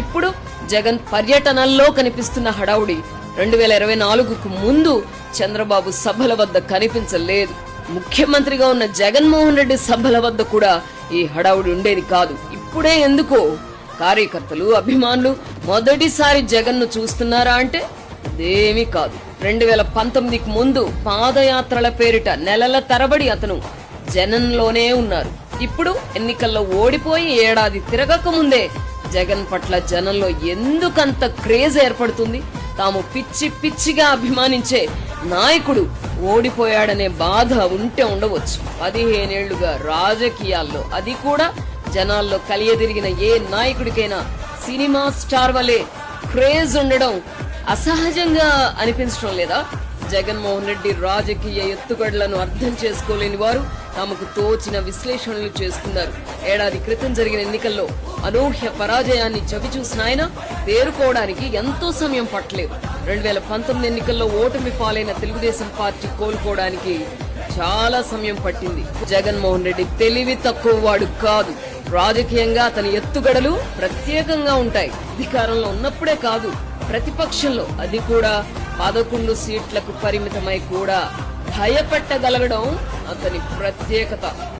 ఇప్పుడు జగన్ పర్యటనల్లో కనిపిస్తున్న హడావుడి 2024కు ముందు చంద్రబాబు సభల వద్ద కనిపించలేదు. ముఖ్యమంత్రిగా ఉన్న జగన్మోహన్ రెడ్డి సభల వద్ద కూడా ఈ హడావుడి ఉండేది కాదు. ఇప్పుడే ఎందుకో కార్యకర్తలు, అభిమానులు మొదటిసారి జగన్ ను చూస్తున్నారా అంటే అదేమీ కాదు. 2019కి ముందు పాదయాత్రల పేరిట నెలల తరబడి అతను జనంలోనే ఉన్నారు. ఇప్పుడు ఎన్నికల్లో ఓడిపోయి ఏడాది తిరగక ముందే జగన్ పట్ల జనంలో ఎందుకంత క్రేజ్ ఏర్పడుతుంది? తాము పిచ్చి పిచ్చిగా అభిమానించే నాయకుడు ఓడిపోయాడనే బాధ ఉంటే ఉండవచ్చు. 15 ఏళ్లుగా రాజకీయాల్లో, అది కూడా జనాల్లో కలియదిరిగిన ఏ నాయకుడికైనా సినిమా స్టార్ వలె క్రేజ్ ఉండడం అసహజంగా అనిపించడం లేదా? జగన్మోహన్ రెడ్డి రాజకీయ ఎత్తుగడలను అర్థం చేసుకోలేని వారు తమకు తోచిన విశ్లేషణలు చేస్తున్నారు. ఏడాది క్రితం జరిగిన ఎన్నికల్లో అనూహ్య పరాజయాన్ని చవిచూసిన ఆయన తేరుకోవడానికి ఎంతో సమయం పట్టలేదు. 2019 ఎన్నికల్లో ఓటమి పాలైన తెలుగుదేశం పార్టీ కోలుకోవడానికి చాలా సమయం పట్టింది. జగన్మోహన్ రెడ్డి తెలివి తక్కువ వాడు కాదు. రాజకీయంగా అతని ఎత్తుగడలు ప్రత్యేకంగా ఉంటాయి. అధికారంలో ఉన్నప్పుడే కాదు, ప్రతిపక్షంలో, అది కూడా 11 సీట్లకు పరిమితమై కూడా భయపెట్టగలగడం అతని ప్రత్యేకత.